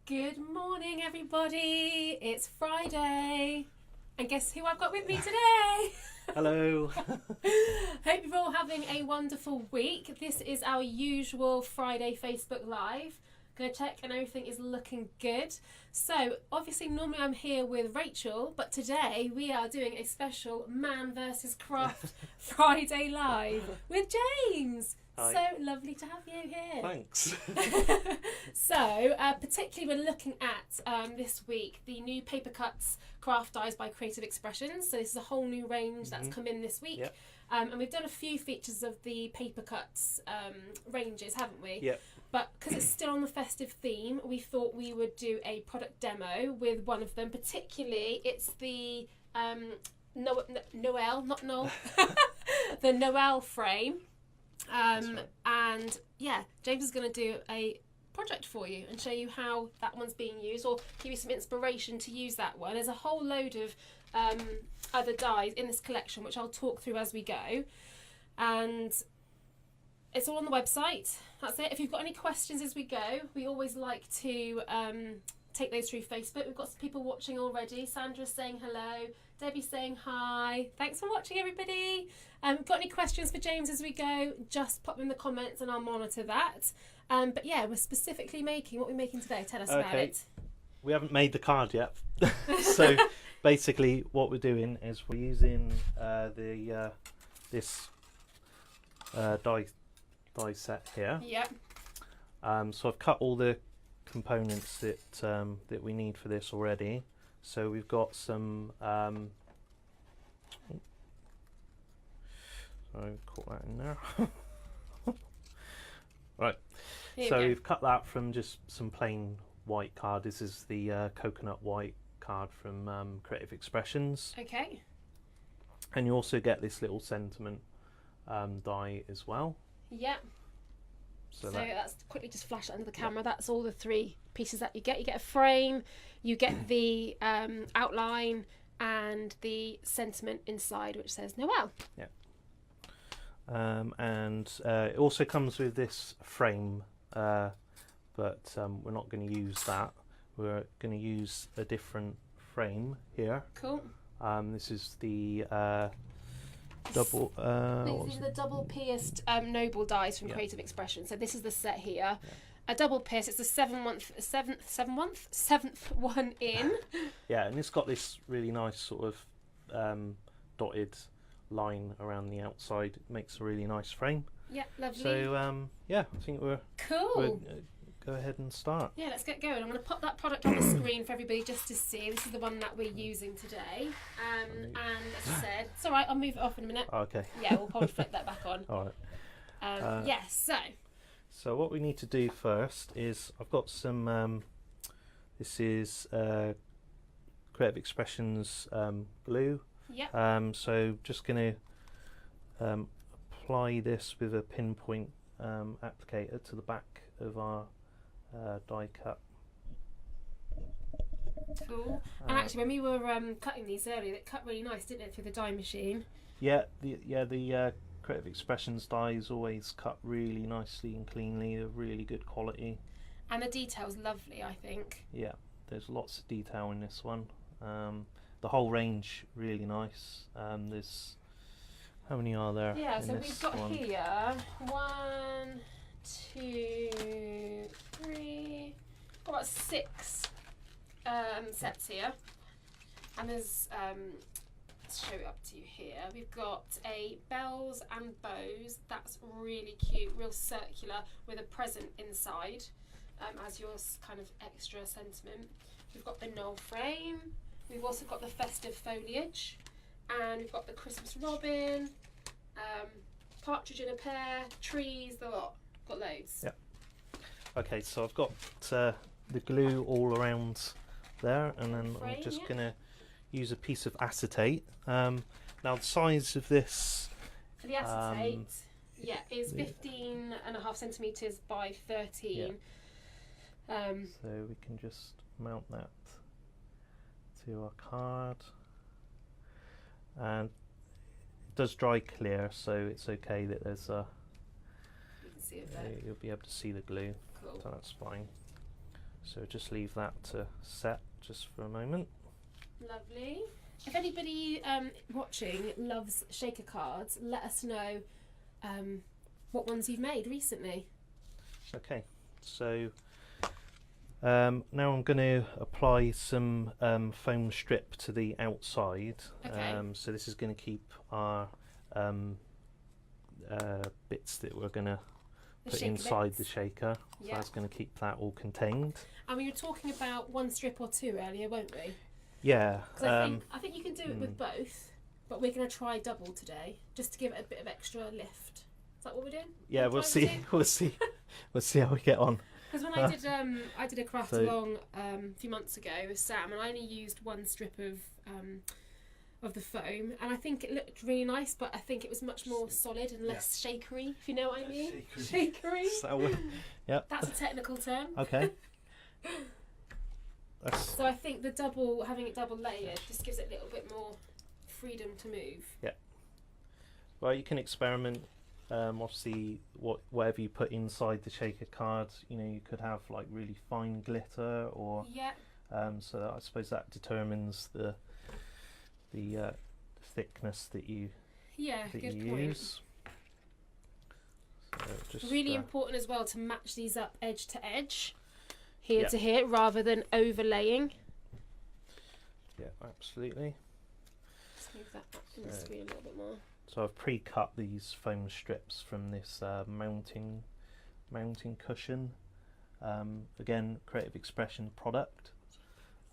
Good morning, everybody. It's Friday. And guess who I've got with me today? Hello. Hope you're all having a wonderful week. This is our usual Friday Facebook Live. Gonna check and everything is looking good. So, obviously, normally I'm here with Rachel, but today we are doing a special Man vs. Craft Friday Live with James. Hi. So lovely to have you here. Thanks. So, particularly we're looking at this week the new paper cuts craft dies by Creative Expressions. So this is a whole new range that's come in this week. Yep. And we've done a few features of the paper cuts ranges, haven't we? Yep. But because it's still on the festive theme, we thought we would do a product demo with one of them. Particularly, it's the Noel, not Noel, the Noel frame. Right. And yeah, James is going to do a project for you and show you how that one's being used, or give you some inspiration to use that one. There's a whole load of other dies in this collection, which I'll talk through as we go. And it's all on the website. That's it. If you've got any questions as we go, we always like to take those through Facebook. We've got some people watching already. Sandra's saying hello. Debbie's saying hi. Thanks for watching, everybody. Got any questions for James as we go? Just pop them in the comments and I'll monitor that. But yeah, we're specifically making, what we're making today. Tell us about it. We haven't made the card yet. So basically what we're doing is we're using this die set here. Yep. So I've cut all the components that we need for this already. So we've got some sorry, caught that in there. Right, so we've cut that from just some plain white card. This is the coconut white card from Creative Expressions. Okay. And you also get this little sentiment die as well. Yep. So that's quickly just flash it under the camera. That's all the three pieces that you get. You get a frame, you get the outline, and the sentiment inside, which says Noel. Yeah. And it also comes with this frame, but we're not going to use that. We're going to use a different frame here. Cool. This is the double. These are the double pierced noble dies from Creative Expression. So this is the set here. Yeah. A double pierce. It's the seventh one in. Yeah, and it's got this really nice sort of dotted line around the outside. It makes a really nice frame. Yeah, lovely. So yeah, I think we're cool. Go ahead and start. Yeah, let's get going. I'm going to pop that product on the screen for everybody just to see. This is the one that we're using today. And as I said, it's all right. I'll move it off in a minute. Okay. Yeah, we'll probably flip that back on. All right. Yes. So what we need to do first is I've got some. This is Creative Expressions glue. Yeah. So just going to apply this with a pinpoint applicator to the back of our die cut. Cool. And actually, when we were cutting these earlier, it cut really nice, didn't it, through the die machine? Yeah, the Creative Expressions dies always cut really nicely and cleanly. They're really good quality. And the detail's lovely, I think. Yeah, there's lots of detail in this one. The whole range really nice. There's how many are there? Yeah, so we've got one? Here 1, 2, 3, got about 6 sets here, and there's let's show it up to you here. We've got a bells and bows. That's really cute, real circular with a present inside as your kind of extra sentiment. We've got the Noel frame. We've also got the festive foliage, and we've got the Christmas robin, partridge in a pear, trees, the lot. Got loads. Yeah. Okay, so I've got the glue all around there, and then I'm just going to use a piece of acetate. Now the size of this for the acetate is 15.5 centimetres by 13. Yeah. So we can just mount that to our card, and it does dry clear, so it's okay that there's a You can see it there. you'll be able to see the glue. Cool. So that's fine. So just leave that to set just for a moment. Lovely. If anybody watching loves shaker cards, let us know what ones you've made recently. Okay, so now I'm going to apply some foam strip to the outside. Okay. So this is going to keep our bits that we're going to put inside the shaker. So that's going to keep that all contained. And we were talking about one strip or two earlier, weren't we? Yeah. I think you can do it with both, but we're going to try double today, just to give it a bit of extra lift. Is that what we're doing? Yeah, we'll see. We'll see. We'll see how we get on. Because when I did a craft along a few months ago with Sam, and I only used one strip of the foam, and I think it looked really nice, but I think it was much more solid and less shakery, if you know what I mean. Shakery. Yep. That's a technical term. Okay. So I think having it double layered just gives it a little bit more freedom to move. Yeah. Well, you can experiment. Obviously, whatever you put inside the shaker card, you could have like really fine glitter, or so I suppose that determines the thickness that you use. So just really important as well to match these up edge to edge, here to here, rather than overlaying. Yeah, absolutely. Let's move that up in the screen a little bit more. So I've pre-cut these foam strips from this mounting cushion. Again, Creative Expression product,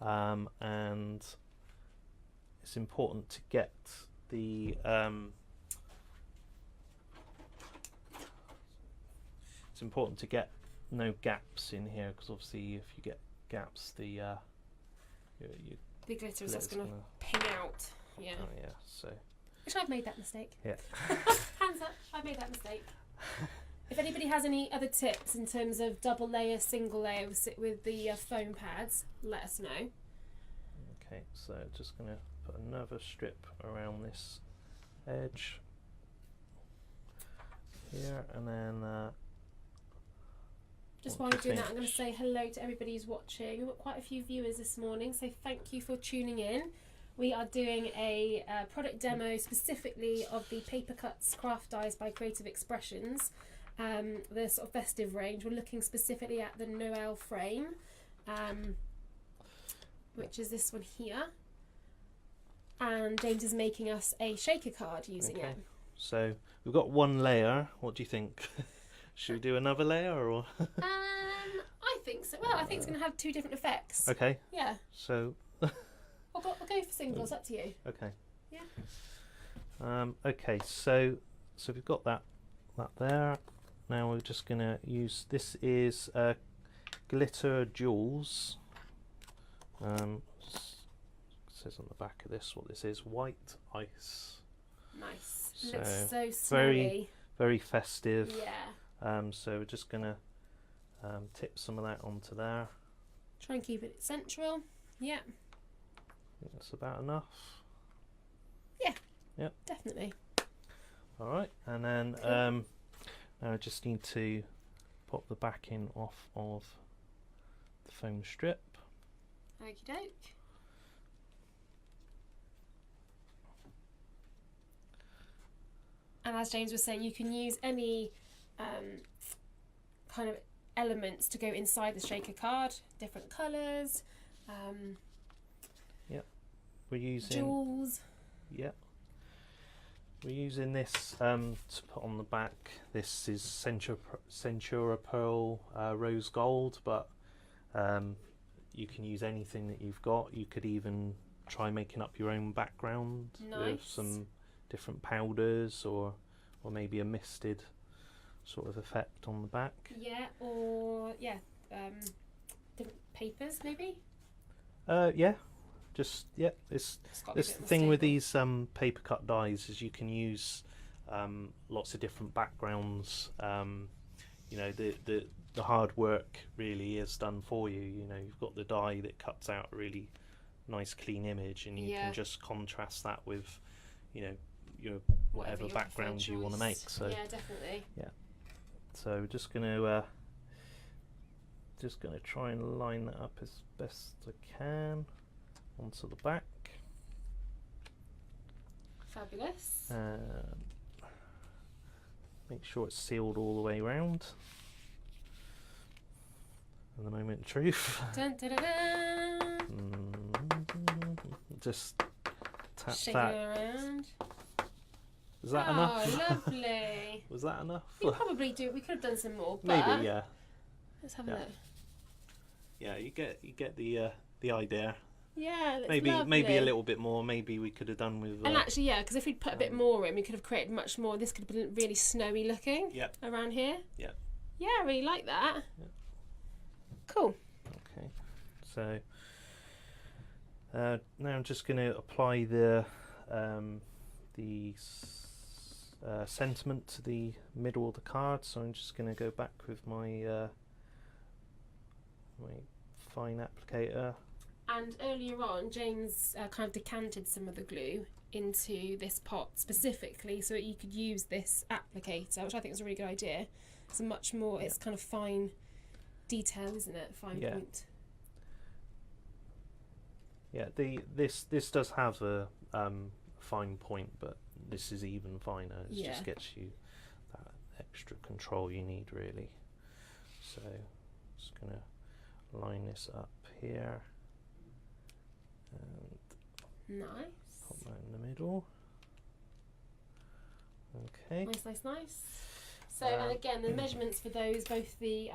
and it's important to get the no gaps in here, because obviously if you get gaps, the glitter is just going to ping out. Yeah. Oh yeah. So. Which I've made that mistake. Yeah. Hands up, I've made that mistake. If anybody has any other tips in terms of double layer, single layer with the foam pads, let us know. Okay, so just going to put another strip around this edge here, and then just while we're doing that, I'm going to say hello to everybody who's watching. We've got quite a few viewers this morning, so thank you for tuning in. We are doing a product demo specifically of the Paper Cuts Craft Dies by Creative Expressions, the sort of festive range. We're looking specifically at the Noel frame, which is this one here. And James is making us a shaker card using it. So we've got one layer. What do you think? Should we do another layer, or? I think so. Well, I think it's going to have two different effects. Okay. Yeah. So. We'll go for singles. Up to you. Okay. Yeah. Okay. So we've got that there. Now we're just going to use. This is glitter jewels. Says on the back of this what this is: white ice. Nice. So looks so snowy. Very festive. Yeah. So we're just going to tip some of that onto there. Try and keep it central. Yeah. I think that's about enough. Yeah. Yep. Definitely. All right, and then now I just need to pop the backing off of the foam strip. Okie doke. And as James was saying, you can use any kind of elements to go inside the shaker card, different colours. We're using jewels. Yeah. We're using this to put on the back. This is Centura Pearl Rose Gold, but you can use anything that you've got. You could even try making up your own background with some different powders, or maybe a misted sort of effect on the back. Yeah, or different papers maybe. Yeah. Just it's the thing with these paper cut dies is you can use lots of different backgrounds. The hard work really is done for you. You've got the die that cuts out a really nice clean image, and you can just contrast that with your whatever background you want to make. So yeah, definitely. Yeah. So we're just going to just going to try and line that up as best I can onto the back. Fabulous. Make sure it's sealed all the way around. And the moment of truth. Dun, dun, dun, dun. Just tap Shake that. it around. Is that Oh, enough? lovely. Was that enough? We probably do. We could have done some more, but Maybe, yeah. let's have a Yeah. look. Yeah, you get the idea. Yeah, that's Maybe lovely. a little bit more. Maybe we could have done with. And actually, yeah, because if we'd put a bit more in, we could have created much more. This could have been really snowy looking. Yep. Around here. Yeah. Yeah, I really like that. Yeah. Cool. Okay, so now I'm just going to apply the sentiment to the middle of the card. So I'm just going to go back with my my fine applicator. And earlier on, James kind of decanted some of the glue into this pot specifically so that you could use this applicator, which I think is a really good idea. It's a much more, it's kind of fine detail, isn't it? Fine point. Yeah, this does have a fine point, but this is even finer. It just gets you that extra control you need, really. So just gonna line this up here and Nice. put that in the middle. Okay. Nice. So, and again, the measurements for those, both the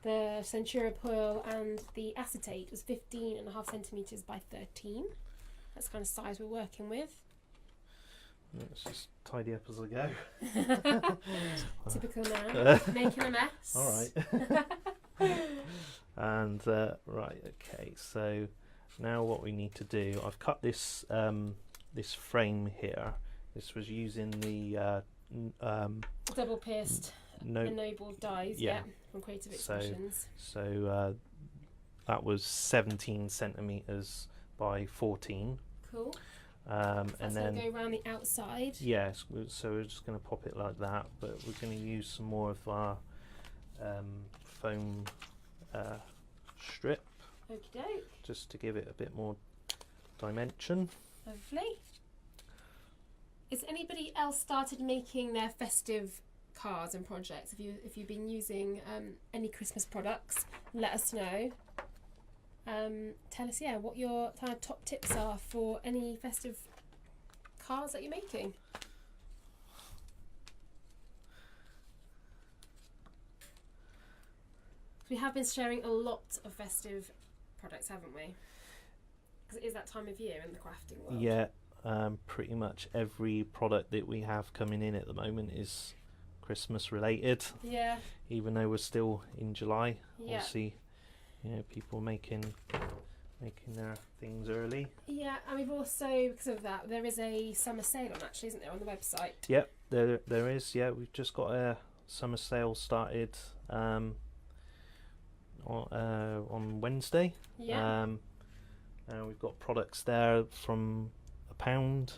Centura Pearl and the acetate, was 15.5 centimetres by 13. That's the kind of size we're working with. Let's just tidy up as I go. Typical man, making a mess. All right. And right, okay. So now what we need to do, I've cut this this frame here. This was using the double pierced ennobled dies, from Creative Expressions. So that was 17 centimeters by 14. Cool. And that's then going to go around the outside. Yes, so we're just going to pop it like that, but we're going to use some more of our foam strip. Okie doke. Just to give it a bit more dimension. Lovely. Has anybody else started making their festive cards and projects? If you've been using any Christmas products, let us know. Tell us, what your kind of top tips are for any festive cards that you're making. We have been sharing a lot of festive products, haven't we? Because it is that time of year in the crafting world. Yeah, pretty much every product that we have coming in at the moment is Christmas related. Yeah. Even though we're still in July, yeah. Obviously, people making their things early. Yeah, and we've also, because of that, there is a summer sale on, actually, isn't there, on the website? Yep, there is. Yeah, we've just got a summer sale started on Wednesday. Yeah. And we've got products there from £1.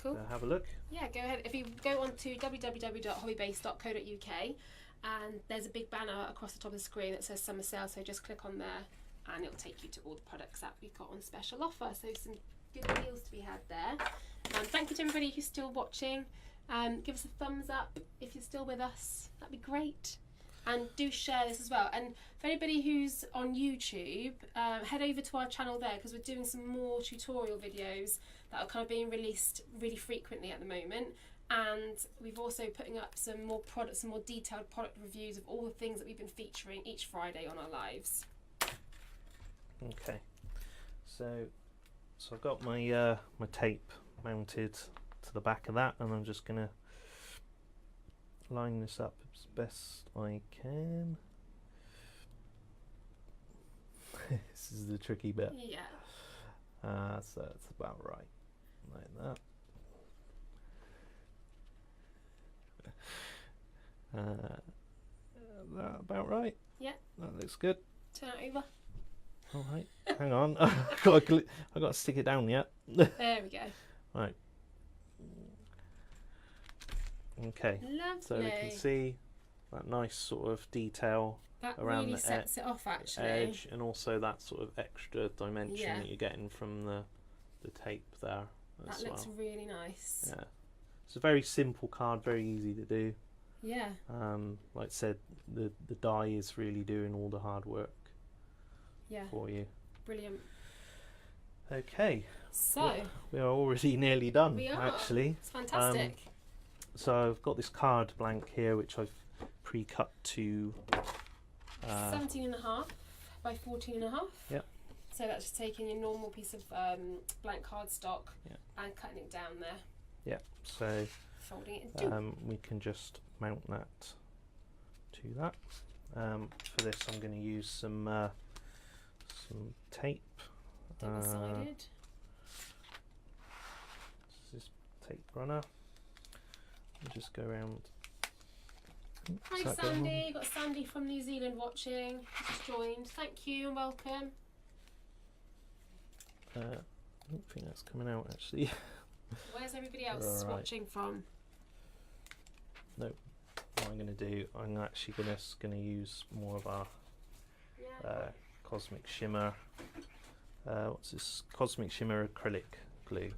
Cool. Have a look. Yeah, go ahead. If you go on to www.hobbybase.co.uk, and there's a big banner across the top of the screen that says summer sale, so just click on there and it'll take you to all the products that we've got on special offer. So some good deals to be had there. Thank you to everybody who's still watching. Give us a thumbs up if you're still with us. That'd be great. And do share this as well. And for anybody who's on YouTube, head over to our channel there, because we're doing some more tutorial videos that are kind of being released really frequently at the moment. And we've also putting up some more products, some more detailed product reviews of all the things that we've been featuring each Friday on our lives. Okay, so I've got my my tape mounted to the back of that, and I'm just gonna line this up as best I can. This is the tricky bit. Yeah. So it's about right, like that. That about right? Yeah. That looks good. Turn it over. All right. Hang on. I've got to stick it down yet. There we go. Right. Okay. Lovely. So we can see that nice sort of detail That around really the sets it off, actually. edge, and also that sort of extra dimension Yeah. that you're getting from the tape there That as looks well. really nice. Yeah, it's a very simple card, very easy to do. Yeah. Like I said, the die is really doing all the hard work Yeah. for you. Brilliant. Okay, So we are already nearly done. we are. Actually, It's fantastic. so I've got this card blank here, which I've pre-cut to 17.5 by 14.5. Yep. So that's just taking your normal piece of blank cardstock Yep. and cutting it down there, yeah. So folding it in two. we can just mount that to that. For this, I'm going to use some tape. Double-sided. This is tape runner. And just go around. Hi Sandy, you've got Sandy from New Zealand watching, just joined. Thank you and welcome. I don't think that's coming out actually. Where's everybody else Right. watching from? What I'm going to do, I'm actually going to use more of our Yeah. Cosmic Shimmer. What's this? Cosmic Shimmer acrylic glue.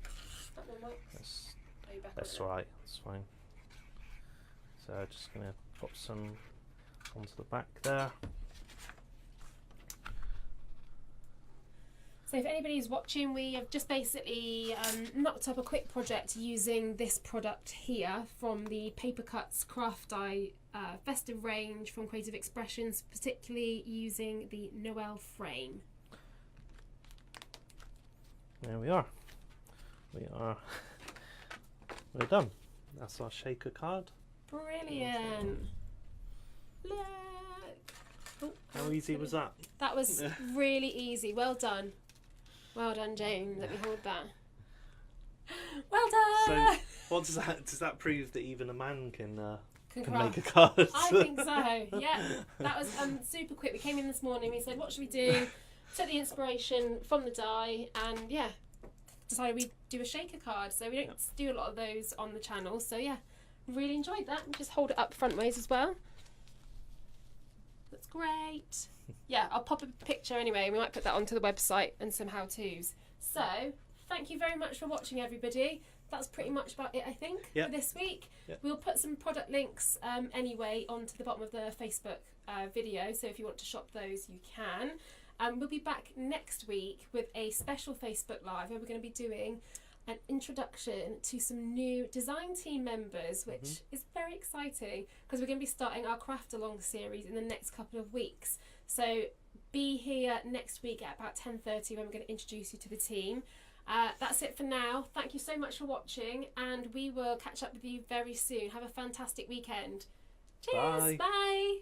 That one works. That's right. That's fine. So I'm just going to pop some onto the back there. So if anybody's watching, we have just basically knocked up a quick project using this product here from the Paper Cuts Craft Die festive range from Creative Expressions, particularly using the Noel frame. There we are. We're done. That's our shaker card. Brilliant. Look. Oh, How easy was that? That was really easy. Well done. Well done, James. Let me hold that. Well done. So, what does that prove that even a man can Congrats. make a card? I think so. Yeah, that was super quick. We came in this morning. We said, "What should we do?" Took the inspiration from the die, and yeah, decided we'd do a shaker card. So we don't do a lot of those on the channel. So yeah, really enjoyed that. Just hold it up front ways as well. That's great. Yeah, I'll pop a picture anyway. We might put that onto the website and some how-tos. So thank you very much for watching, everybody. That's pretty much about it, I think, for this week. Yep. We'll put some product links anyway onto the bottom of the Facebook video, so if you want to shop those, you can. We'll be back next week with a special Facebook Live where we're going to be doing an introduction to some new design team members, which is very exciting because we're going to be starting our Craft Along series in the next couple of weeks. So be here next week at about 10:30 when we're going to introduce you to the team. That's it for now. Thank you so much for watching, and we will catch up with you very soon. Have a fantastic weekend. Cheers. Bye. Bye.